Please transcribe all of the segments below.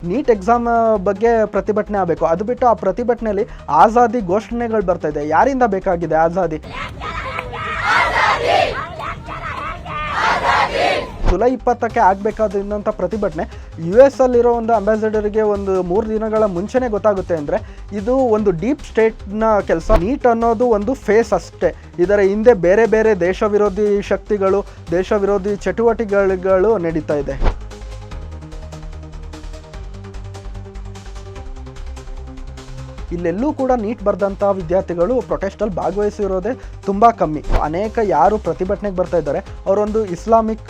NEET exam ಬಗ್ಗೆ ಪ್ರತಿಭಟನೆ ಆಗಬೇಕು. ಅದು ಬಿಟ್ಟು ಆ ಪ್ರತಿಭಟನೆಯಲ್ಲಿ ಆಜಾದಿ ಘೋಷಣೆಗಳು ಬರ್ತಾ ಇದೆ. ಯಾರಿಂದ ಬೇಕಾಗಿದೆ ಆಜಾದಿ? ಜುಲೈ 20ಕ್ಕೆ ಆಗಬೇಕಾದಂಥ ಪ್ರತಿಭಟನೆ US ಅಲ್ಲಿರೋ ಒಂದು ಅಂಬಾಸಿಡರ್ಗೆ ಒಂದು 3 ದಿನಗಳ ಮುಂಚೆನೇ ಗೊತ್ತಾಗುತ್ತೆ ಅಂದರೆ ಇದು ಒಂದು ಡೀಪ್ ಸ್ಟೇಟ್ನ ಕೆಲಸ. ನೀಟ್ ಅನ್ನೋದು ಒಂದು ಫೇಸ್ ಅಷ್ಟೇ. ಇದರ ಹಿಂದೆ ಬೇರೆ ಬೇರೆ ದೇಶ ವಿರೋಧಿ ಶಕ್ತಿಗಳು, ದೇಶ ವಿರೋಧಿ ಚಟುವಟಿಕೆಗಳು ನಡೀತಾ ಇದೆ. ಇಲ್ಲೆಲ್ಲೂ ಕೂಡ ನೀಟ್ ಬರೆದಂಥ ವಿದ್ಯಾರ್ಥಿಗಳು ಪ್ರೊಟೆಸ್ಟಲ್ಲಿ ಭಾಗವಹಿಸಿರೋದೇ ತುಂಬ ಕಮ್ಮಿ. ಅನೇಕ ಯಾರು ಪ್ರತಿಭಟನೆಗೆ ಬರ್ತಾ ಇದ್ದಾರೆ ಅವರೊಂದು ಇಸ್ಲಾಮಿಕ್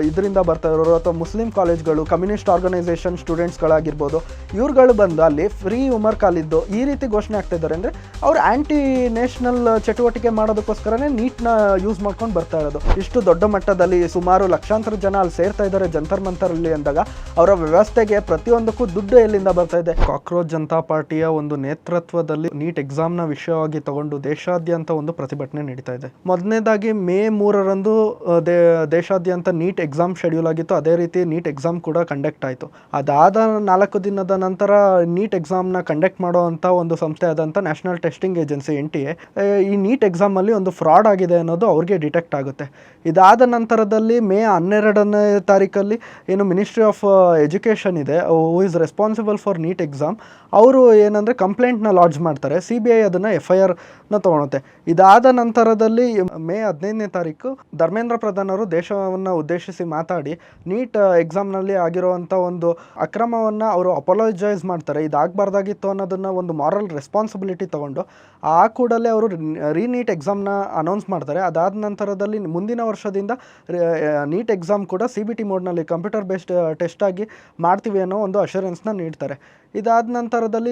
ಇದರಿಂದ ಬರ್ತಾ ಇರೋರು ಅಥವಾ ಮುಸ್ಲಿಂ ಕಾಲೇಜ್ಗಳು, ಕಮ್ಯುನಿಸ್ಟ್ ಆರ್ಗನೈಸೇಷನ್ ಸ್ಟೂಡೆಂಟ್ಸ್ಗಳಾಗಿರ್ಬೋದು, ಇವ್ರುಗಳು ಬಂದು ಅಲ್ಲಿ ಫ್ರೀ ಉಮರ್ ಕಾಲಿದ್ದು ಈ ರೀತಿ ಘೋಷಣೆ ಆಗ್ತಾ ಇದ್ದಾರೆ. ಅಂದರೆ ಅವ್ರು ಆ್ಯಂಟಿ ನ್ಯಾಷನಲ್ ಚಟುವಟಿಕೆ ಮಾಡೋದಕ್ಕೋಸ್ಕರನೇ ನೀಟ್ನ ಯೂಸ್ ಮಾಡ್ಕೊಂಡು ಬರ್ತಾ ಇರೋದು. ಇಷ್ಟು ದೊಡ್ಡ ಮಟ್ಟದಲ್ಲಿ ಸುಮಾರು ಲಕ್ಷಾಂತರ ಜನ ಅಲ್ಲಿ ಸೇರ್ತಾ ಇದ್ದಾರೆ ಜಂತರ್ ಮಂತರಲ್ಲಿ ಅಂದಾಗ ಅವರ ವ್ಯವಸ್ಥೆಗೆ ಪ್ರತಿಯೊಂದಕ್ಕೂ ದುಡ್ಡು ಎಲ್ಲಿಂದ ಬರ್ತಾ ಇದೆ? ಕಾಕ್ರೋಚ್ ಜನತಾ ಪಾರ್ಟಿಯ ಒಂದು ನೇತೃತ್ವದಲ್ಲಿ ನೀಟ್ ಎಕ್ಸಾಮ್ನ ವಿಷಯವಾಗಿ ತಗೊಂಡು ದೇಶಾದ್ಯಂತ ಒಂದು ಪ್ರತಿಭಟನೆ ನಡೀತಾ ಇದೆ. ಮೊದಲನೇದಾಗಿ ಮೇ 3ರಂದು ದೇಶಾದ್ಯಂತ ನೀಟ್ ಎಕ್ಸಾಮ್ ಶೆಡ್ಯೂಲ್ ಆಗಿತ್ತು. ಅದೇ ರೀತಿ ನೀಟ್ ಎಕ್ಸಾಮ್ ಕೂಡ ಕಂಡಕ್ಟ್ ಆಯಿತು. ಅದಾದ 4 ದಿನದ ನಂತರ ನೀಟ್ ಎಕ್ಸಾಮ್ನ ಕಂಡಕ್ಟ್ ಮಾಡುವಂಥ ಒಂದು ಸಂಸ್ಥೆ ಆದಂಥ ನ್ಯಾಷನಲ್ ಟೆಸ್ಟಿಂಗ್ ಏಜೆನ್ಸಿ NTA ಈ ನೀಟ್ ಎಕ್ಸಾಮಲ್ಲಿ ಒಂದು ಫ್ರಾಡ್ ಆಗಿದೆ ಅನ್ನೋದು ಅವ್ರಿಗೆ ಡಿಟೆಕ್ಟ್ ಆಗುತ್ತೆ. ಇದಾದ ನಂತರದಲ್ಲಿ ಮೇ 12ನೇ ತಾರೀಕಲ್ಲಿ ಏನು ಮಿನಿಸ್ಟ್ರಿ ಆಫ್ ಎಜುಕೇಷನ್ ಇದೆ, who is responsible for NEET exam, ಅವರು ಏನಂದರೆ ಕಂಪ್ಲೇಂಟ್ನ ಲಾಡ್ಜ್ ಮಾಡ್ತಾರೆ. CBI ಅದನ್ನು FIRನ ತೊಗೊಳುತ್ತೆ. ಇದಾದ ನಂತರದಲ್ಲಿ ಮೇ 15ನೇ ತಾರೀಕು ಧರ್ಮೇಂದ್ರ ಪ್ರಧಾನ್ ಅವರು ದೇಶವನ್ನು ಉದ್ದೇಶಿಸಿ ಮಾತಾಡಿ ನೀಟ್ ಎಕ್ಸಾಮ್ನಲ್ಲಿ ಆಗಿರುವಂಥ ಒಂದು ಅಕ್ರಮವನ್ನು ಅವರು ಅಪಾಲಜೈಸ್ ಮಾಡ್ತಾರೆ. ಇದಾಗಬಾರ್ದಾಗಿತ್ತು ಅನ್ನೋದನ್ನು ಒಂದು ಮಾರಲ್ ರೆಸ್ಪಾನ್ಸಿಬಿಲಿಟಿ ತೊಗೊಂಡು ಆ ಕೂಡಲೇ ಅವರು ನೀಟ್ ಎಕ್ಸಾಮ್ನ ಅನೌನ್ಸ್ ಮಾಡ್ತಾರೆ. ಅದಾದ ನಂತರದಲ್ಲಿ ಮುಂದಿನ ವರ್ಷದಿಂದ ನೀಟ್ ಎಕ್ಸಾಮ್ ಕೂಡ CBT ಮೋಡ್ನಲ್ಲಿ ಕಂಪ್ಯೂಟರ್ ಬೇಸ್ಡ್ ಟೆಸ್ಟ್ ಆಗಿ ಮಾಡ್ತೀವಿ ಅನ್ನೋ ಒಂದು ಅಶ್ಯೂರೆನ್ಸ್ನ ನೀಡ್ತಾರೆ. ಇದಾದ ನಂತರದಲ್ಲಿ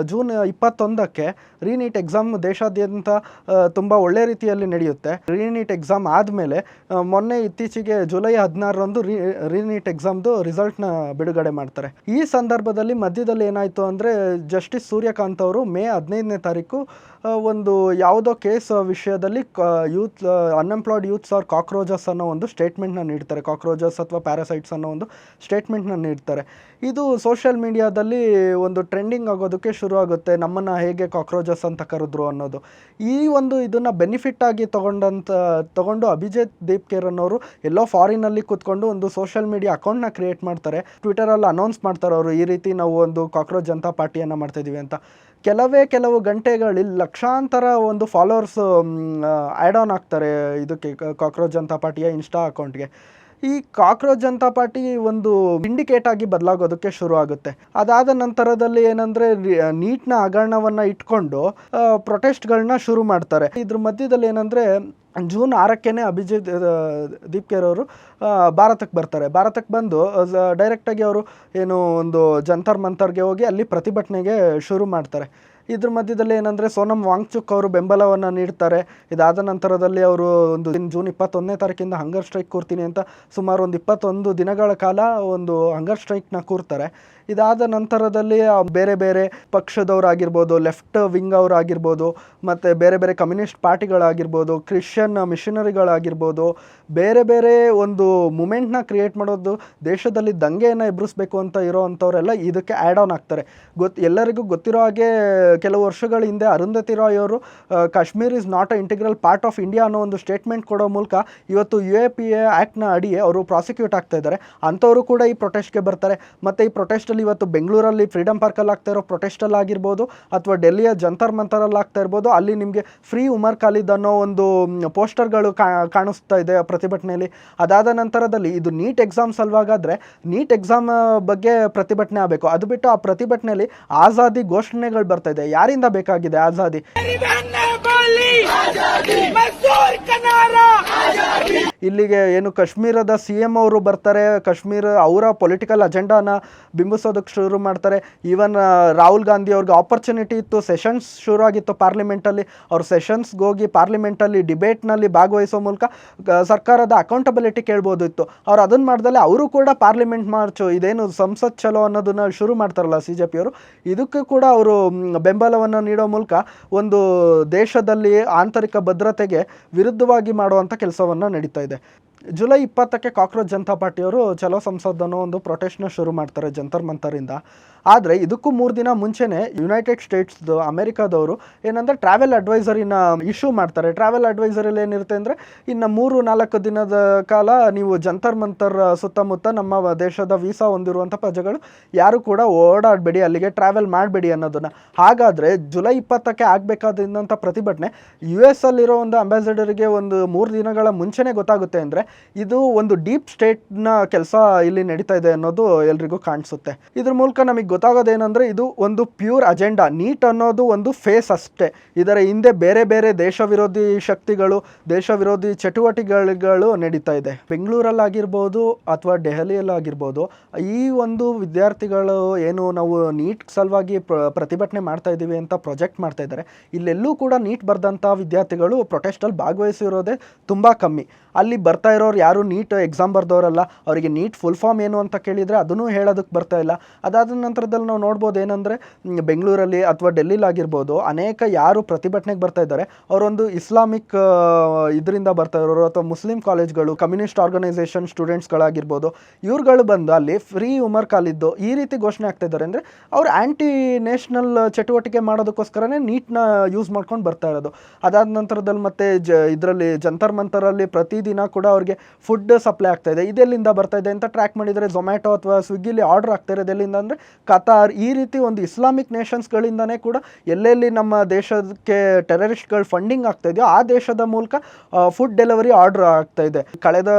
ಜೂನ್ 21ಕ್ಕೆ ರೀನೀಟ್ ಎಕ್ಸಾಮ್ ದೇಶಾದ್ಯಂತ ತುಂಬ ಒಳ್ಳೆ ರೀತಿಯಲ್ಲಿ ನಡೆಯುತ್ತೆ. ರೀನೀಟ್ ಎಕ್ಸಾಮ್ ಆದಮೇಲೆ ಮೊನ್ನೆ ಇತ್ತೀಚೆಗೆ ಜುಲೈ 16ರಂದು ರೀನೀಟ್ ಎಕ್ಸಾಮ್ದು ರಿಸಲ್ಟ್ನ ಬಿಡುಗಡೆ ಮಾಡ್ತಾರೆ. ಈ ಸಂದರ್ಭದಲ್ಲಿ ಮಧ್ಯದಲ್ಲಿ ಏನಾಯಿತು ಅಂದರೆ ಜಸ್ಟಿಸ್ ಸೂರ್ಯಕಾಂತ್ ಅವರು ಮೇ 15ನೇ ತಾರೀಕು ಒಂದು ಯಾವುದೋ ಕೇಸ್ ವಿಷಯದಲ್ಲಿ ಅನ್ಎಂಪ್ಲಾಯ್ಡ್ ಯೂತ್ಸ್ ಆರ್ ಕಾಕ್ರೋಚಸ್ ಅನ್ನೋ ಒಂದು ಸ್ಟೇಟ್ಮೆಂಟ್ನ ನೀಡ್ತಾರೆ. ಕಾಕ್ರೋಚಸ್ ಅಥವಾ ಪ್ಯಾರಾಸೈಟ್ಸ್ ಅನ್ನೋ ಒಂದು ಸ್ಟೇಟ್ಮೆಂಟ್ನ ನೀಡ್ತಾರೆ. ಇದು ಸೋಷಿಯಲ್ ಮೀಡಿಯಾದಲ್ಲಿ ಒಂದು ಟ್ರೆಂಡಿಂಗ್ ಆಗೋದಕ್ಕೆ ಶುರು ಆಗುತ್ತೆ. ನಮ್ಮನ್ನು ಹೇಗೆ ಕಾಕ್ರೋಚಸ್ ಅಂತ ಕರೆದ್ರು ಅನ್ನೋದು. ಈ ಒಂದು ಇದನ್ನು ಬೆನಿಫಿಟ್ ಆಗಿ ತಗೊಂಡು ಅಭಿಜಿತ್ ದೀಪ್ಕೇರನ್ ಅವರು ಎಲ್ಲೋ ಫಾರಿನಲ್ಲಿ ಕೂತ್ಕೊಂಡು ಒಂದು ಸೋಷಿಯಲ್ ಮೀಡಿಯಾ ಅಕೌಂಟ್ನ ಕ್ರಿಯೇಟ್ ಮಾಡ್ತಾರೆ. ಟ್ವಿಟರಲ್ಲಿ ಅನೌನ್ಸ್ ಮಾಡ್ತಾರೆ ಅವರು ಈ ರೀತಿ ನಾವು ಒಂದು ಕಾಕ್ರೋಚ್ ಜನತಾ ಪಾರ್ಟಿಯನ್ನು ಮಾಡ್ತಾಯಿದ್ದೀವಿ ಅಂತ. ಕೆಲವು ಗಂಟೆಗಳಲ್ಲಿ ಲಕ್ಷಾಂತರ ಒಂದು ಫಾಲೋವರ್ಸ್ ಆ್ಯಡ್ ಆನ್ ಆಗ್ತಾರೆ ಇದಕ್ಕೆ, ಕಾಕ್ರೋಚ್ ಜನತಾ ಪಾರ್ಟಿಯ ಇನ್ಸ್ಟಾ ಅಕೌಂಟ್ಗೆ. ಈ ಕಾಕ್ರೋಚ್ ಜನತಾ ಪಾರ್ಟಿ ಒಂದು ಇಂಡಿಕೇಟ್ ಆಗಿ ಬದಲಾಗೋದಕ್ಕೆ ಶುರು ಆಗುತ್ತೆ. ಅದಾದ ನಂತರದಲ್ಲಿ ಏನಂದರೆ ನೀಟ್ನ ಹಗರಣವನ್ನು ಇಟ್ಕೊಂಡು ಪ್ರೊಟೆಸ್ಟ್ಗಳನ್ನ ಶುರು ಮಾಡ್ತಾರೆ. ಇದ್ರ ಮಧ್ಯದಲ್ಲಿ ಏನಂದರೆ ಜೂನ್ 6ಕ್ಕೇ ಅಭಿಜಿತ್ ದೀಪ್ಕೇರ್ ಅವರು ಭಾರತಕ್ಕೆ ಬರ್ತಾರೆ. ಭಾರತಕ್ಕೆ ಬಂದು ಡೈರೆಕ್ಟಾಗಿ ಅವರು ಏನು ಒಂದು ಜಂತರ್ ಮಂತರ್ಗೆ ಹೋಗಿ ಅಲ್ಲಿ ಪ್ರತಿಭಟನೆಗೆ ಶುರು ಮಾಡ್ತಾರೆ. ಇದ್ರ ಮಧ್ಯದಲ್ಲಿ ಏನಂದರೆ ಸೋನಮ್ ವಾಂಗ್ಚುಕ್ ಅವರು ಬೆಂಬಲವನ್ನು ನೀಡ್ತಾರೆ. ಇದಾದ ನಂತರದಲ್ಲಿ ಅವರು ಒಂದು ಜೂನ್ 21ನೇ ತಾರೀಕಿಂದ ಹಂಗರ್ ಸ್ಟ್ರೈಕ್ ಕೂರ್ತೀನಿ ಅಂತ ಸುಮಾರು ಒಂದು 21 ದಿನಗಳ ಕಾಲ ಒಂದು ಹಂಗರ್ ಸ್ಟ್ರೈಕ್ನ ಕೂರ್ತಾರೆ. ಇದಾದ ನಂತರದಲ್ಲಿ ಬೇರೆ ಬೇರೆ ಪಕ್ಷದವರಾಗಿರ್ಬೋದು, ಲೆಫ್ಟ್ ವಿಂಗ್ ಅವರಾಗಿರ್ಬೋದು, ಮತ್ತು ಬೇರೆ ಬೇರೆ ಕಮ್ಯುನಿಸ್ಟ್ ಪಾರ್ಟಿಗಳಾಗಿರ್ಬೋದು, ಕ್ರಿಶ್ಚಿಯನ್ ಮಿಷನರಿಗಳಾಗಿರ್ಬೋದು, ಬೇರೆ ಬೇರೆ ಒಂದು ಮೂಮೆಂಟ್ನ ಕ್ರಿಯೇಟ್ ಮಾಡೋದು, ದೇಶದಲ್ಲಿ ದಂಗೆಯನ್ನು ಎಬ್ಬಿಸ್ಬೇಕು ಅಂತ ಇರೋ ಅಂಥವರೆಲ್ಲ ಇದಕ್ಕೆ ಆ್ಯಡ್ ಆನ್ ಆಗ್ತಾರೆ. ಎಲ್ಲರಿಗೂ ಗೊತ್ತಿರೋ ಹಾಗೆ ಕೆಲವು ವರ್ಷಗಳ ಹಿಂದೆ ಅರುಂಧತಿ ರಾಯ್ ಅವರು Kashmir is not a integral part of India ಅನ್ನೋ ಒಂದು ಸ್ಟೇಟ್ಮೆಂಟ್ ಕೊಡೋ ಮೂಲಕ ಇವತ್ತು UAPA ಆ್ಯಕ್ಟ್ನ ಅಡಿ ಅವರು ಪ್ರಾಸಿಕ್ಯೂಟ್ ಆಗ್ತಾ ಇದ್ದಾರೆ. ಅಂಥವರು ಕೂಡ ಈ ಪ್ರೊಟೆಸ್ಟ್ಗೆ ಬರ್ತಾರೆ. ಮತ್ತು ಈ ಪ್ರೊಟೆಸ್ಟಲ್ಲಿ ಇವತ್ತು ಬೆಂಗಳೂರಲ್ಲಿ ಫ್ರೀಡಮ್ ಪಾರ್ಕಲ್ಲಿ ಆಗ್ತಾ ಇರೋ ಪ್ರೊಟೆಸ್ಟಲ್ಲಿ ಆಗಿರ್ಬೋದು ಅಥವಾ ಡೆಲ್ಲಿಯ ಜಂತರ್ ಮಂತರಲ್ಲಿ ಆಗ್ತಾ ಇರ್ಬೋದು, ಅಲ್ಲಿ ನಿಮಗೆ ಫ್ರೀ ಉಮರ್ ಖಾಲಿದ್ ಅನ್ನೋ ಒಂದು ಪೋಸ್ಟರ್ಗಳು ಕಾಣಿಸ್ತಾ ಇದೆ ಪ್ರತಿಭಟನೆಯಲ್ಲಿ. ಅದಾದ ನಂತರದಲ್ಲಿ ಇದು ನೀಟ್ ಎಕ್ಸಾಮ್ ಸಲುವಾಗಾದರೆ ನೀಟ್ ಎಕ್ಸಾಮ್ ಬಗ್ಗೆ ಪ್ರತಿಭಟನೆ ಆಗಬೇಕು. ಅದು ಬಿಟ್ಟು ಆ ಪ್ರತಿಭಟನೆಯಲ್ಲಿ ಆಜಾದಿ ಘೋಷಣೆಗಳು ಬರ್ತಾ ಇದೆ. ಯಾರಿಂದ ಬೇಕಾಗಿದೆ ಆಜಾದಿ? ಇಲ್ಲಿಗೆ ಏನು ಕಾಶ್ಮೀರದ CM ಅವರು ಬರ್ತಾರೆ, ಕಾಶ್ಮೀರ ಅವರ ಪೊಲಿಟಿಕಲ್ ಅಜೆಂಡಾನ ಬಿಂಬಿಸೋದಕ್ಕೆ ಶುರು ಮಾಡ್ತಾರೆ. ಈವನ್ ರಾಹುಲ್ ಗಾಂಧಿ ಅವ್ರಿಗೆ ಆಪರ್ಚುನಿಟಿ ಇತ್ತು, ಸೆಷನ್ಸ್ ಶುರು ಆಗಿತ್ತು ಪಾರ್ಲಿಮೆಂಟಲ್ಲಿ, ಅವ್ರು ಸೆಷನ್ಸ್ಗೆ ಹೋಗಿ ಪಾರ್ಲಿಮೆಂಟಲ್ಲಿ ಡಿಬೇಟ್ನಲ್ಲಿ ಭಾಗವಹಿಸೋ ಮೂಲಕ ಸರ್ಕಾರದ ಅಕೌಂಟಬಿಲಿಟಿ ಕೇಳ್ಬೋದಿತ್ತು. ಅವ್ರು ಅದನ್ನು ಮಾಡ್ದಲೆ ಅವರು ಕೂಡ ಪಾರ್ಲಿಮೆಂಟ್ ಮಾರ್ಚು, ಇದೇನು ಸಂಸತ್ ಚಲೋ ಅನ್ನೋದನ್ನ ಶುರು ಮಾಡ್ತಾರಲ್ಲ CJP ಅವರು, ಇದಕ್ಕೂ ಕೂಡ ಅವರು ಬೆಂಬಲವನ್ನು ನೀಡೋ ಮೂಲಕ ಒಂದು ದೇಶದಲ್ಲಿ ಆಂತರಿಕ ಭದ್ರತೆಗೆ ವಿರುದ್ಧವಾಗಿ ಮಾಡುವಂಥ ಕೆಲಸವನ್ನು ನಡೀತಾ ಇದೆ. ಜುಲೈ 20ಕ್ಕೆ ಕಾಕ್ರೋಚ್ ಜನತಾ ಪಾರ್ಟಿಯವರು ಚಲೋ ಸಂಸದ್ ಅನ್ನೋ ಒಂದು ಪ್ರೊಟೆಸ್ಟ್ನ ಶುರು ಮಾಡ್ತಾರೆ ಜಂತರ್ ಮಂತರಿಂದ. ಆದರೆ ಇದಕ್ಕೂ 3 ದಿನ ಮುಂಚೆನೇ ಯುನೈಟೆಡ್ ಸ್ಟೇಟ್ಸ್ದು ಅಮೆರಿಕಾದವರು ಏನಂದರೆ ಟ್ರಾವೆಲ್ ಅಡ್ವೈಸರಿನ ಇಶ್ಯೂ ಮಾಡ್ತಾರೆ. ಟ್ರಾವೆಲ್ ಅಡ್ವೈಸರಿಯಲ್ಲಿ ಏನಿರುತ್ತೆ ಅಂದರೆ, ಇನ್ನು 3-4 ದಿನದ ಕಾಲ ನೀವು ಜಂತರ್ ಮಂತರ್ ಸುತ್ತಮುತ್ತ ನಮ್ಮ ದೇಶದ ವೀಸಾ ಹೊಂದಿರುವಂಥ ಪ್ರಜೆಗಳು ಯಾರು ಕೂಡ ಓಡಾಡಬೇಡಿ, ಅಲ್ಲಿಗೆ ಟ್ರಾವೆಲ್ ಮಾಡಬೇಡಿ ಅನ್ನೋದನ್ನು. ಹಾಗಾದರೆ ಜುಲೈ 20ಕ್ಕೆ ಆಗಬೇಕಾದಂಥ ಪ್ರತಿಭಟನೆ US ಅಲ್ಲಿರೋ ಒಂದು ಅಂಬಾಸಿಡರಿಗೆ ಒಂದು 3 ದಿನಗಳ ಮುಂಚೆನೇ ಗೊತ್ತಾಗುತ್ತೆ ಅಂದರೆ, ಇದು ಒಂದು ಡೀಪ್ ಸ್ಟೇಟ್ನ ಕೆಲಸ ಇಲ್ಲಿ ನಡೀತಾ ಇದೆ ಅನ್ನೋದು ಎಲ್ರಿಗೂ ಕಾಣಿಸುತ್ತೆ. ಇದ್ರ ಮೂಲಕ ನಮಗೆ ಗೊತ್ತಾಗೋದೇನೆಂದರೆ, ಇದು ಒಂದು ಪ್ಯೂರ್ ಅಜೆಂಡಾ. ನೀಟ್ ಅನ್ನೋದು ಒಂದು ಫೇಸ್ ಅಷ್ಟೇ. ಇದರ ಹಿಂದೆ ಬೇರೆ ಬೇರೆ ದೇಶ ವಿರೋಧಿ ಶಕ್ತಿಗಳು, ದೇಶ ವಿರೋಧಿ ಚಟುವಟಿಕೆಗಳು ನಡೀತಾ ಇದೆ. ಬೆಂಗಳೂರಲ್ಲಾಗಿರ್ಬೋದು ಅಥವಾ ದೆಹಲಿಯಲ್ಲಾಗಿರ್ಬೋದು, ಈ ಒಂದು ವಿದ್ಯಾರ್ಥಿಗಳು ಏನು ನಾವು ನೀಟ್ ಸಲುವಾಗಿ ಪ್ರತಿಭಟನೆ ಮಾಡ್ತಾ ಇದ್ದೀವಿ ಅಂತ ಪ್ರೊಜೆಕ್ಟ್ ಮಾಡ್ತಾ ಇದ್ದಾರೆ, ಇಲ್ಲೆಲ್ಲೂ ಕೂಡ ನೀಟ್ ಬರೆದಂಥ ವಿದ್ಯಾರ್ಥಿಗಳು ಪ್ರೊಟೆಸ್ಟಲ್ಲಿ ಭಾಗವಹಿಸಿರೋದೇ ತುಂಬ ಕಮ್ಮಿ. ಅಲ್ಲಿ ಬರ್ತಾ ಇರೋರು ಯಾರು ನೀಟ್ ಎಕ್ಸಾಮ್ ಬರ್ದವರಲ್ಲ. ಅವರಿಗೆ ನೀಟ್ ಫುಲ್ ಫಾರ್ಮ್ ಏನು ಅಂತ ಕೇಳಿದರೆ ಅದನ್ನು ಹೇಳೋದಕ್ಕೆ ಬರ್ತಾ ಇಲ್ಲ. ಅದಾದ ನಂತರದಲ್ಲಿ ನಾವು ನೋಡ್ಬೋದು ಏನಂದರೆ, ಬೆಂಗಳೂರಲ್ಲಿ ಅಥವಾ ಡೆಲ್ಲಿಲಾಗಿರ್ಬೋದು ಅನೇಕ ಯಾರು ಪ್ರತಿಭಟನೆಗೆ ಬರ್ತಾ ಇದ್ದಾರೆ ಅವರೊಂದು ಇಸ್ಲಾಮಿಕ್ ಇದರಿಂದ ಬರ್ತಾ ಇರೋರು, ಅಥವಾ ಮುಸ್ಲಿಂ ಕಾಲೇಜ್ಗಳು, ಕಮ್ಯುನಿಸ್ಟ್ ಆರ್ಗನೈಸೇಷನ್ ಸ್ಟೂಡೆಂಟ್ಸ್ಗಳಾಗಿರ್ಬೋದು, ಇವ್ರುಗಳು ಬಂದು ಅಲ್ಲಿ ಫ್ರೀ ಉಮರ್ ಕಾಲಿದ್ದು ಈ ರೀತಿ ಘೋಷಣೆ ಆಗ್ತಾ ಇದ್ದಾರೆ. ಅಂದರೆ ಅವರು ಆ್ಯಂಟಿ ನ್ಯಾಷನಲ್ ಚಟುವಟಿಕೆ ಮಾಡೋದಕ್ಕೋಸ್ಕರನೇ ನೀಟ್ನ ಯೂಸ್ ಮಾಡ್ಕೊಂಡು ಬರ್ತಾ ಇರೋದು. ಅದಾದ ನಂತರದಲ್ಲಿ ಮತ್ತೆ ಇದರಲ್ಲಿ ಜಂತರ್ ಮಂತರಲ್ಲಿ ಪ್ರತಿದಿನ ಕೂಡ ಅವ್ರಿಗೆ ಫುಡ್ ಸಪ್ಲೈ ಆಗ್ತಾ ಇದೆ. ಇದೆಲ್ಲಿಂದ ಬರ್ತಾ ಇದೆ ಅಂತ ಟ್ರ್ಯಾಕ್ ಮಾಡಿದರೆ ಝೊಮ್ಯಾಟೊ ಅಥವಾ ಸ್ವಿಗ್ಗಿಲಿ ಆರ್ಡರ್ ಆಗ್ತಾ ಇರೋದು ಎಲ್ಲಿಂದ ಅಂದರೆ ಕತಾರ್, ಈ ರೀತಿ ಒಂದು ಇಸ್ಲಾಮಿಕ್ ನೇಷನ್ಸ್ಗಳಿಂದನೇ ಕೂಡ ಎಲ್ಲೆಲ್ಲಿ ನಮ್ಮ ದೇಶಕ್ಕೆ ಟೆರರಿಸ್ಟ್ಗಳು ಫಂಡಿಂಗ್ ಆಗ್ತಾ ಇದೆಯೋ ಆ ದೇಶದ ಮೂಲಕ ಫುಡ್ ಡೆಲಿವರಿ ಆರ್ಡರ್ ಆಗ್ತಾ ಇದೆ. ಕಳೆದ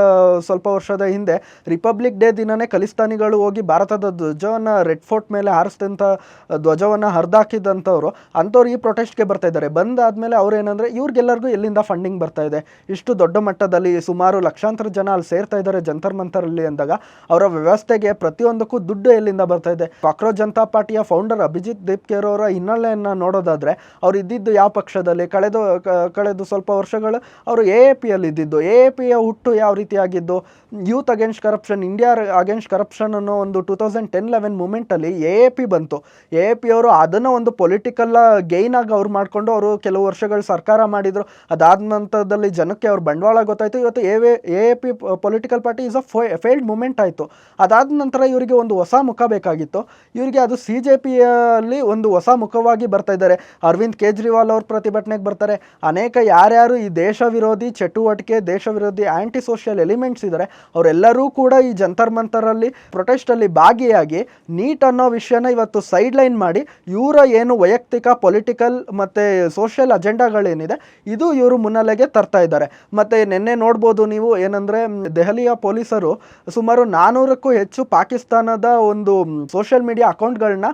ಸ್ವಲ್ಪ ವರ್ಷದ ಹಿಂದೆ ರಿಪಬ್ಲಿಕ್ ಡೇ ದಿನನೇ ಖಲಿಸ್ತಾನಿಗಳು ಹೋಗಿ ಭಾರತದ ಧ್ವಜವನ್ನು ರೆಡ್ ಫೋರ್ಟ್ ಮೇಲೆ ಹಾರಿಸಿದಂಥ ಧ್ವಜವನ್ನು ಹರಿದಾಕಿದಂಥವ್ರು ಅಂಥವ್ರು ಈ ಪ್ರೊಟೆಸ್ಟ್ಗೆ ಬರ್ತಾ ಇದ್ದಾರೆ. ಬಂದಾದಮೇಲೆ ಅವ್ರು ಏನಂದರೆ, ಇವ್ರಿಗೆಲ್ಲರಿಗೂ ಎಲ್ಲಿಂದ ಫಂಡಿಂಗ್ ಬರ್ತಾ ಇದೆ, ಇಷ್ಟು ದೊಡ್ಡ ಮಟ್ಟದಲ್ಲಿ ಸುಮಾರು ಲಕ್ಷಾಂತರ ಜನ ಅಲ್ಲಿ ಸೇರ್ತಾ ಇದ್ದಾರೆ ಜಂತರ್ ಮಂತರಲ್ಲಿ ಅಂದಾಗ ಅವರ ವ್ಯವಸ್ಥೆಗೆ ಪ್ರತಿಯೊಂದಕ್ಕೂ ದುಡ್ಡು ಎಲ್ಲಿಂದ ಬರ್ತಾ ಇದೆ. ಕಾಕ್ರೋಚ್ ಜನತಾ ಪಾರ್ಟಿಯ ಫೌಂಡರ್ ಅಭಿಜಿತ್ ದೀಪ್ಕೇರ್ ಅವರ ಹಿನ್ನೆಲೆಯನ್ನು ನೋಡೋದಾದರೆ, ಅವ್ರು ಇದ್ದಿದ್ದು ಯಾವ ಪಕ್ಷದಲ್ಲಿ, ಕಳೆದು ಸ್ವಲ್ಪ ವರ್ಷಗಳು ಅವರು AAPಯಲ್ಲಿ ಇದ್ದಿದ್ದು. AAPಯ ಹುಟ್ಟು ಯಾವ ರೀತಿ ಆಗಿದ್ದು, youth against corruption, India against corruption ಅನ್ನೋ ಒಂದು 2010-11 ಮೂಮೆಂಟಲ್ಲಿ AAP ಬಂತು. AAP ಅವರು ಅದನ್ನು ಒಂದು ಪೊಲಿಟಿಕಲ್ ಗೈನ್ ಆಗಿ ಅವ್ರು ಮಾಡಿಕೊಂಡು ಅವರು ಕೆಲವು ವರ್ಷಗಳು ಸರ್ಕಾರ ಮಾಡಿದರು. ಅದಾದ ನಂತರದಲ್ಲಿ ಜನಕ್ಕೆ ಅವ್ರ ಬಂಡವಾಳ ಗೊತ್ತಾಯಿತು. ಇವತ್ತು AAP political party is failed moment ಆಯಿತು. ಅದಾದ ನಂತರ ಇವರಿಗೆ ಒಂದು ಹೊಸ ಮುಖ ಬೇಕಾಗಿತ್ತು. ಇವರಿಗೆ ಅದು CJPಯಲ್ಲಿ ಒಂದು ಹೊಸ ಮುಖವಾಗಿ ಬರ್ತಾ ಇದ್ದಾರೆ. ಅರವಿಂದ್ ಕೇಜ್ರಿವಾಲ್ ಅವ್ರ ಪ್ರತಿಭಟನೆಗೆ ಬರ್ತಾರೆ. ಅನೇಕ ಯಾರ್ಯಾರು ಈ ದೇಶ ವಿರೋಧಿ ಚಟುವಟಿಕೆ, ದೇಶ ವಿರೋಧಿ ಆ್ಯಂಟಿ ಸೋಷಿಯಲ್ ಎಲಿಮೆಂಟ್ಸ್ ಇದ್ದಾರೆ ಅವರೆಲ್ಲರೂ ಕೂಡ ಈ ಜಂತರ್ ಮಂತರಲ್ಲಿ ಪ್ರೊಟೆಸ್ಟಲ್ಲಿ ಭಾಗಿಯಾಗಿ ನೀಟ್ ಅನ್ನೋ ವಿಷಯನ ಇವತ್ತು ಸೈಡ್ ಲೈನ್ ಮಾಡಿ ಇವರ ಏನು ವೈಯಕ್ತಿಕ ಪೊಲಿಟಿಕಲ್ ಮತ್ತು ಸೋಷಿಯಲ್ ಅಜೆಂಡಾಗಳೇನಿದೆ ಇದು ಇವರು ಮುನ್ನೆಲೆಗೆ ತರ್ತಾ ಇದ್ದಾರೆ. ಮತ್ತು ನಿನ್ನೆ ನೋಡ್ಬೋದು ನೀವು ಏನಂದರೆ, ದೆಹಲಿಯ ಪೊಲೀಸರು ಸುಮಾರು 400ಕ್ಕೂ ಹೆಚ್ಚು ಪಾಕಿಸ್ತಾನದ ಒಂದು ಸೋಷಿಯಲ್ ಮೀಡಿಯಾ ಅಕೌಂಟ್ಗಳನ್ನ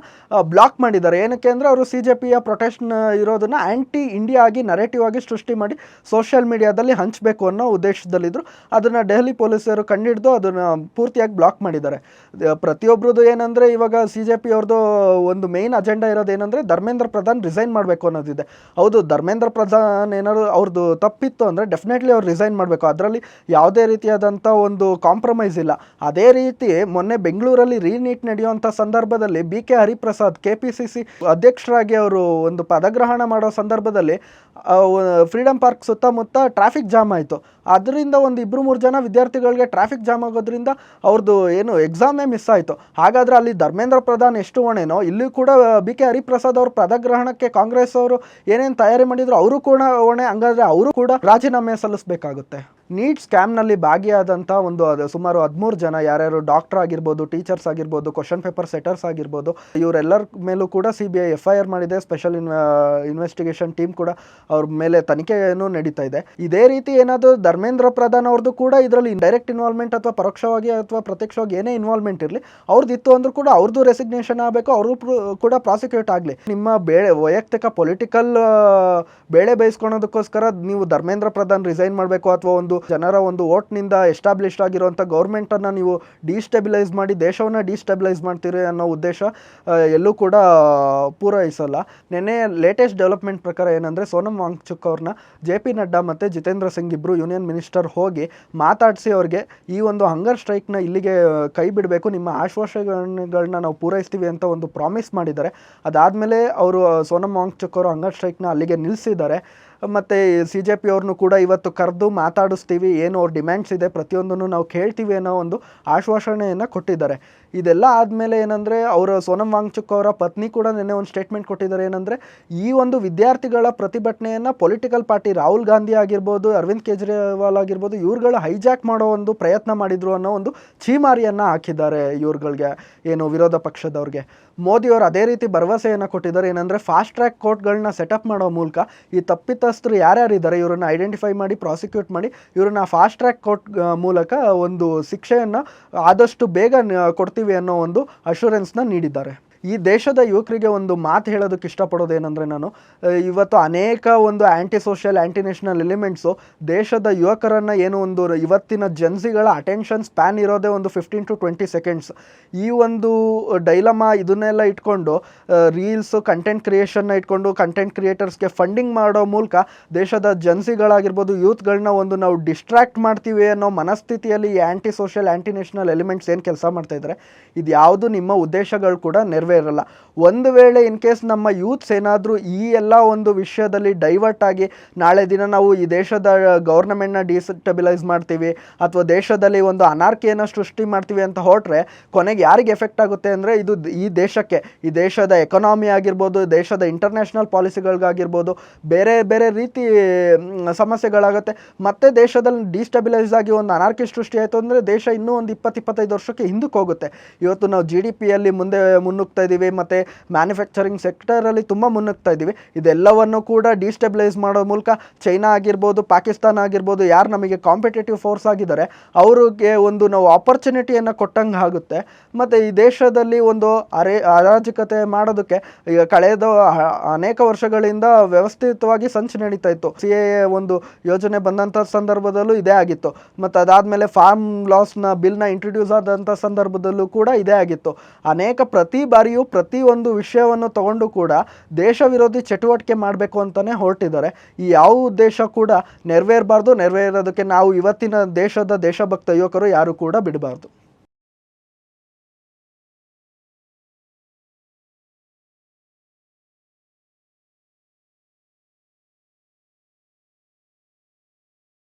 ಬ್ಲಾಕ್ ಮಾಡಿದ್ದಾರೆ. ಏನಕ್ಕೆ ಅಂದರೆ, ಅವರು CJPಯ ಪ್ರೊಟೆಸ್ಟ್ ಇರೋದನ್ನು ಆ್ಯಂಟಿ ಇಂಡಿಯಾ ಆಗಿ ನರೇಟಿವ್ ಆಗಿ ಸೃಷ್ಟಿ ಮಾಡಿ ಸೋಷಿಯಲ್ ಮೀಡಿಯಾದಲ್ಲಿ ಹಂಚಬೇಕು ಅನ್ನೋ ಉದ್ದೇಶದಲ್ಲಿದ್ದರು. ಅದನ್ನು ದೆಹಲಿ ಪೊಲೀಸರು ಕಂಡಿಡಿದು ಅದನ್ನು ಪೂರ್ತಿಯಾಗಿ ಬ್ಲಾಕ್ ಮಾಡಿದ್ದಾರೆ. ಪ್ರತಿಯೊಬ್ಬರದು ಏನಂದರೆ, ಇವಾಗ CJP ಅವ್ರದ್ದು ಒಂದು ಮೇನ್ ಅಜೆಂಡಾ ಇರೋದೇನೆಂದರೆ ಧರ್ಮೇಂದ್ರ ಪ್ರಧಾನ್ ರಿಸೈನ್ ಮಾಡಬೇಕು ಅನ್ನೋದಿದೆ. ಹೌದು, ಧರ್ಮೇಂದ್ರ ಪ್ರಧಾನ್ ಏನಾದ್ರು ಅವ್ರದ್ದು ತಪ್ಪಿತ್ತು ಅಂದರೆ ಡೆಫಿನೆಟ್ಲಿ ಅವ್ರು ರಿಸೈನ್ ಮಾಡಬೇಕು. ಅದರಲ್ಲಿ ಯಾವುದೇ ರೀತಿಯಾದಂಥ ಒಂದು ಕಾಂಪ್ರಮೈಸ್ ಇಲ್ಲ. ಅದೇ ರೀತಿ ಮೊನ್ನೆ ಬೆಂಗಳೂರಲ್ಲಿ ರೀನೀಟ್ ನಡೆಯುವಂಥ ಸಂದರ್ಭದಲ್ಲಿ BK ಹರಿಪ್ರಸಾದ್ KPCC ಅಧ್ಯಕ್ಷರಾಗಿ ಅವರು ಒಂದು ಪದಗ್ರಹಣ ಮಾಡೋ ಸಂದರ್ಭದಲ್ಲಿ ಫ್ರೀಡಮ್ ಪಾರ್ಕ್ ಸುತ್ತಮುತ್ತ ಟ್ರಾಫಿಕ್ ಜಾಮ್ ಆಯಿತು. ಅದರಿಂದ ಒಂದು 2-3 ಜನ ವಿದ್ಯಾರ್ಥಿಗಳಿಗೆ ಟ್ರಾಫಿಕ್ ಜಾಮ್ ಆಗೋದ್ರಿಂದ ಅವ್ರದ್ದು ಏನು ಎಕ್ಸಾಮೇ ಮಿಸ್ ಆಯಿತು. ಹಾಗಾದರೆ ಅಲ್ಲಿ ಧರ್ಮೇಂದ್ರ ಪ್ರಧಾನ್ ಎಷ್ಟು ಹೊಣೆನೋ ಇಲ್ಲಿ ಕೂಡ BK ಹರಿಪ್ರಸಾದ್ ಅವ್ರ ಪದಗ್ರಹಣಕ್ಕೆ ಕಾಂಗ್ರೆಸ್ ಅವರು ಏನೇನು ತಯಾರಿ ಮಾಡಿದ್ರು ಅವರು ಕೂಡ ಹೊಣೆ. ಹಂಗಾದರೆ ಅವರು ಕೂಡ ರಾಜೀನಾಮೆ ಸಲ್ಲಿಸಬೇಕಾಗುತ್ತೆ. ನೀಟ್ ಸ್ಕ್ಯಾಮ್ನಲ್ಲಿ ಭಾಗಿಯಾದಂಥ ಸುಮಾರು 13 ಜನ, ಯಾರ್ಯಾರು ಡಾಕ್ಟರ್ ಆಗಿರ್ಬೋದು, ಟೀಚರ್ಸ್ ಆಗಿರ್ಬೋದು, ಕ್ವಶನ್ ಪೇಪರ್ ಸೆಟರ್ಸ್ ಆಗಿರ್ಬೋದು, ಇವರೆಲ್ಲರ ಮೇಲೂ ಕೂಡ CBI FIR ಮಾಡಿದೆ. ಸ್ಪೆಷಲ್ ಇನ್ವೆಸ್ಟಿಗೇಷನ್ ಟೀಮ್ ಕೂಡ ಅವ್ರ ಮೇಲೆ ತನಿಖೆಯನ್ನು ನಡೀತಾ ಇದೆ. ಇದೇ ರೀತಿ ಏನಾದರೂ ಧರ್ಮೇಂದ್ರ ಪ್ರಧಾನ್ ಅವ್ರದ್ದು ಕೂಡ ಇದರಲ್ಲಿ ಡೈರೆಕ್ಟ್ ಇನ್ವಾಲ್ವ್ಮೆಂಟ್ ಅಥವಾ ಪರೋಕ್ಷವಾಗಿ ಅಥವಾ ಪ್ರತ್ಯಕ್ಷವಾಗಿ ಏನೇ ಇನ್ವಾಲ್ವ್ಮೆಂಟ್ ಇರಲಿ ಅವ್ರದ್ದಿತ್ತು ಅಂದ್ರೂ ಕೂಡ ಅವ್ರದ್ದು ರೆಸಿಗ್ನೇಷನ್ ಆಗಬೇಕು, ಅವರು ಕೂಡ ಪ್ರಾಸಿಕ್ಯೂಟ್ ಆಗಲಿ. ನಿಮ್ಮ ವೈಯಕ್ತಿಕ ಪೊಲಿಟಿಕಲ್ ಬೇಳೆ ಬೇಯಿಸ್ಕೊಳೋದಕ್ಕೋಸ್ಕರ ನೀವು ಧರ್ಮೇಂದ್ರ ಪ್ರಧಾನ್ ರಿಸೈನ್ ಮಾಡಬೇಕು ಅಥವಾ ಒಂದು ಜನರ ಒಂದು ವೋಟ್ನಿಂದ ಎಸ್ಟಾಬ್ಲಿಷ್ಡ್ ಆಗಿರುವಂಥ ಗೌರ್ಮೆಂಟನ್ನು ನೀವು ಡಿಸ್ಟೆಬಿಲೈಸ್ ಮಾಡಿ ದೇಶವನ್ನು ಡಿಸ್ಟೆಬಿಲೈಸ್ ಮಾಡ್ತೀರಿ ಅನ್ನೋ ಉದ್ದೇಶ ಎಲ್ಲೂ ಕೂಡ ಪೂರೈಸಲ್ಲ. ನೆನ್ನೆ ಲೇಟೆಸ್ಟ್ ಡೆವಲಪ್ಮೆಂಟ್ ಪ್ರಕಾರ ಏನಂದರೆ, ಸೋನಮ್ ವಾಂಗ್ಚುಕ್ ಅವ್ರನ್ನ JP ನಡ್ಡಾ ಮತ್ತು ಜಿತೇಂದ್ರ ಸಿಂಗ್ ಇಬ್ಬರು ಯೂನಿಯನ್ ಮಿನಿಸ್ಟರ್ ಹೋಗಿ ಮಾತಾಡಿಸಿ ಅವ್ರಿಗೆ ಈ ಒಂದು ಹಂಗರ್ ಸ್ಟ್ರೈಕ್ನ ಇಲ್ಲಿಗೆ ಕೈ ಬಿಡಬೇಕು, ನಿಮ್ಮ ಆಶ್ವಾಸನೆಗಳನ್ನ ನಾವು ಪೂರೈಸ್ತೀವಿ ಅಂತ ಒಂದು ಪ್ರಾಮಿಸ್ ಮಾಡಿದ್ದಾರೆ. ಅದಾದಮೇಲೆ ಅವರು ಸೋನಮ್ ವಾಂಗ್ಚುಕ್ ಅವರು ಹಂಗರ್ ಸ್ಟ್ರೈಕ್ನ ಅಲ್ಲಿಗೆ ನಿಲ್ಲಿಸಿದ್ದಾರೆ. ಮತ್ತು CJP ಅವ್ರನ್ನೂ ಕೂಡ ಇವತ್ತು ಕರೆದು ಮಾತಾಡಿಸ್ತೀವಿ, ಏನು ಅವ್ರ ಡಿಮ್ಯಾಂಡ್ಸ್ ಇದೆ ಪ್ರತಿಯೊಂದನ್ನು ನಾವು ಕೇಳ್ತೀವಿ ಅನ್ನೋ ಒಂದು ಆಶ್ವಾಸನೆಯನ್ನು ಕೊಟ್ಟಿದ್ದಾರೆ. ಇದೆಲ್ಲ ಆದಮೇಲೆ ಏನಂದರೆ ಅವರು ಸೋನಂ ವಾಂಗ್ಚುಕ್ ಅವರ ಪತ್ನಿ ಕೂಡ ನಿನ್ನೆ ಒಂದು ಸ್ಟೇಟ್ಮೆಂಟ್ ಕೊಟ್ಟಿದ್ದಾರೆ. ಏನಂದರೆ ಈ ಒಂದು ವಿದ್ಯಾರ್ಥಿಗಳ ಪ್ರತಿಭಟನೆಯನ್ನು ಪೊಲಿಟಿಕಲ್ ಪಾರ್ಟಿ ರಾಹುಲ್ ಗಾಂಧಿ ಆಗಿರ್ಬೋದು, ಅರವಿಂದ್ ಕೇಜ್ರಿವಾಲ್ ಆಗಿರ್ಬೋದು, ಇವ್ರುಗಳು ಹೈಜಾಕ್ ಮಾಡೋ ಒಂದು ಪ್ರಯತ್ನ ಮಾಡಿದ್ರು ಅನ್ನೋ ಒಂದು ಛೀಮಾರಿಯನ್ನು ಹಾಕಿದ್ದಾರೆ ಇವ್ರುಗಳಿಗೆ, ಏನು ವಿರೋಧ ಪಕ್ಷದವ್ರಿಗೆ. ಮೋದಿಯವರು ಅದೇ ರೀತಿ ಭರವಸೆಯನ್ನು ಕೊಟ್ಟಿದ್ದಾರೆ. ಏನಂದರೆ ಫಾಸ್ಟ್ ಟ್ರ್ಯಾಕ್ ಕೋರ್ಟ್ಗಳನ್ನ ಸೆಟಪ್ ಮಾಡೋ ಮೂಲಕ ಈ ತಪ್ಪಿತಸ್ಥರು ಯಾರ್ಯಾರಿದ್ದಾರೆ ಇವರನ್ನು ಐಡೆಂಟಿಫೈ ಮಾಡಿ ಪ್ರಾಸಿಕ್ಯೂಟ್ ಮಾಡಿ ಇವ್ರನ್ನ ಫಾಸ್ಟ್ ಟ್ರ್ಯಾಕ್ ಕೋರ್ಟ್ ಮೂಲಕ ಒಂದು ಶಿಕ್ಷೆಯನ್ನು ಆದಷ್ಟು ಬೇಗ ಕೊಡ್ತೀವಿ ಅನ್ನೋ ಒಂದು ಅಶ್ಯೂರೆನ್ಸ್ನ ನೀಡಿದ್ದಾರೆ. ಈ ದೇಶದ ಯುವಕರಿಗೆ ಒಂದು ಮಾತು ಹೇಳೋದಕ್ಕೆ ಇಷ್ಟಪಡೋದು ಏನಂದರೆ, ನಾನು ಇವತ್ತು ಅನೇಕ ಒಂದು ಆ್ಯಂಟಿ ಸೋಷಿಯಲ್ ಆ್ಯಂಟಿ ನ್ಯಾಷನಲ್ ಎಲಿಮೆಂಟ್ಸು ದೇಶದ ಯುವಕರನ್ನು ಏನು ಒಂದು ಇವತ್ತಿನ ಜನ್ಸಿಗಳ ಅಟೆನ್ಷನ್ ಸ್ಪ್ಯಾನ್ ಇರೋದೇ ಒಂದು 15 to 20 ಸೆಕೆಂಡ್ಸ್. ಈ ಒಂದು ಡೈಲಮಾ ಇದನ್ನೆಲ್ಲ ಇಟ್ಕೊಂಡು ರೀಲ್ಸು ಕಂಟೆಂಟ್ ಕ್ರಿಯೇಷನ್ನ ಇಟ್ಕೊಂಡು ಕಂಟೆಂಟ್ ಕ್ರಿಯೇಟರ್ಸ್ಗೆ ಫಂಡಿಂಗ್ ಮಾಡೋ ಮೂಲಕ ದೇಶದ ಜನ್ಸಿಗಳಾಗಿರ್ಬೋದು ಯೂತ್ಗಳನ್ನ ಒಂದು ನಾವು ಡಿಸ್ಟ್ರ್ಯಾಕ್ಟ್ ಮಾಡ್ತೀವಿ ಅನ್ನೋ ಮನಸ್ಥಿತಿಯಲ್ಲಿ ಈ ಆ್ಯಂಟಿ ಸೋಷಿಯಲ್ ಆ್ಯಂಟಿ ನ್ಯಾಷನಲ್ ಎಲಿಮೆಂಟ್ಸ್ ಏನು ಕೆಲಸ ಮಾಡ್ತಾಯಿದ್ದಾರೆ, ಇದು ಯಾವುದು ನಿಮ್ಮ ಉದ್ದೇಶಗಳು ಕೂಡ ನೆರವೇರಲ್ಲ. ಒಂದು ವೇಳೆ ಇನ್ ಕೇಸ್ ನಮ್ಮ ಯೂತ್ಸ್ ಏನಾದರೂ ಈ ಎಲ್ಲ ಒಂದು ವಿಷಯದಲ್ಲಿ ಡೈವರ್ಟ್ ಆಗಿ ನಾಳೆ ದಿನ ನಾವು ಈ ದೇಶದ ಗೌರ್ನಮೆಂಟ್ನ ಡಿಸ್ಟೆಬಿಲೈಸ್ ಮಾಡ್ತೀವಿ ಅಥವಾ ದೇಶದಲ್ಲಿ ಒಂದು ಅನಾರ್ಕಿಯನ್ನು ಸೃಷ್ಟಿ ಮಾಡ್ತೀವಿ ಅಂತ ಹೊರಟ್ರೆ ಕೊನೆಗೆ ಯಾರಿಗೆ ಎಫೆಕ್ಟ್ ಆಗುತ್ತೆ ಅಂದರೆ ಇದು ಈ ದೇಶಕ್ಕೆ, ಈ ದೇಶದ ಎಕಾನಮಿ ಆಗಿರ್ಬೋದು, ದೇಶದ ಇಂಟರ್ನ್ಯಾಷನಲ್ ಪಾಲಿಸಿಗಳಿಗಾಗಿರ್ಬೋದು, ಬೇರೆ ಬೇರೆ ರೀತಿ ಸಮಸ್ಯೆಗಳಾಗುತ್ತೆ. ಮತ್ತು ದೇಶದಲ್ಲಿ ಡಿಸ್ಟೆಬಿಲೈಸ್ ಆಗಿ ಒಂದು ಅನಾರ್ಕಿ ಸೃಷ್ಟಿ ಆಯಿತು ಅಂದರೆ ದೇಶ ಇನ್ನೂ ಒಂದು 20-25 ವರ್ಷಕ್ಕೆ ಹಿಂದಕ್ಕೆ ಹೋಗುತ್ತೆ. ಇವತ್ತು ನಾವು GDPಯಲ್ಲಿ ಮುನ್ನುಗ್ತಾ ಇದ್ದೀವಿ ಮತ್ತು ಮ್ಯಾನುಫ್ಯಾಕ್ಚರಿಂಗ್ ಸೆಕ್ಟರಲ್ಲಿ ತುಂಬ ಮುನ್ನುಗ್ತಾ ಇದ್ದೀವಿ. ಇದೆಲ್ಲವನ್ನು ಕೂಡ ಡಿಸ್ಟೆಬಿಲೈಸ್ ಮಾಡೋ ಮೂಲಕ ಚೈನಾ ಆಗಿರ್ಬೋದು, ಪಾಕಿಸ್ತಾನ ಆಗಿರ್ಬೋದು, ಯಾರು ನಮಗೆ ಕಾಂಪಿಟೇಟಿವ್ ಫೋರ್ಸ್ ಆಗಿದ್ದಾರೆ ಅವ್ರಿಗೆ ಒಂದು ನಾವು ಆಪರ್ಚುನಿಟಿಯನ್ನು ಕೊಟ್ಟಂಗೆ ಆಗುತ್ತೆ. ಮತ್ತು ಈ ದೇಶದಲ್ಲಿ ಒಂದು ಅರಾಜಕತೆ ಮಾಡೋದಕ್ಕೆ ಈಗ ಕಳೆದ ಅನೇಕ ವರ್ಷಗಳಿಂದ ವ್ಯವಸ್ಥಿತವಾಗಿ ಸಂಚು ನಡೀತಾ ಇತ್ತು. CAA ಒಂದು ಯೋಜನೆ ಬಂದಂಥ ಸಂದರ್ಭದಲ್ಲೂ ಇದೇ ಆಗಿತ್ತು. ಮತ್ತು ಅದಾದಮೇಲೆ ಫಾರ್ಮ್ ಲಾಸ್ನ ಬಿಲ್ನ ಇಂಟ್ರೊಡ್ಯೂಸ್ ಆದಂಥ ಸಂದರ್ಭದಲ್ಲೂ ಕೂಡ ಇದೇ ಆಗಿತ್ತು. ಅನೇಕ ಪ್ರತಿ ಬಾರಿಯೂ ಪ್ರತಿಯೊಂದು ವಿಷಯವನ್ನು ತಗೊಂಡು ಕೂಡ ದೇಶ ವಿರೋಧಿ ಚಟುವಟಿಕೆ ಮಾಡಬೇಕು ಅಂತಲೇ ಹೊರಟಿದ್ದಾರೆ. ಈ ಯಾವ ಉದ್ದೇಶ ಕೂಡ ನೆರವೇರಬಾರ್ದು. ನೆರವೇರೋದಕ್ಕೆ ನಾವು ಇವತ್ತಿನ ದೇಶದ ದೇಶಭಕ್ತ ಯುವಕರು ಯಾರು ಕೂಡ ಬಿಡಬಾರ್ದು.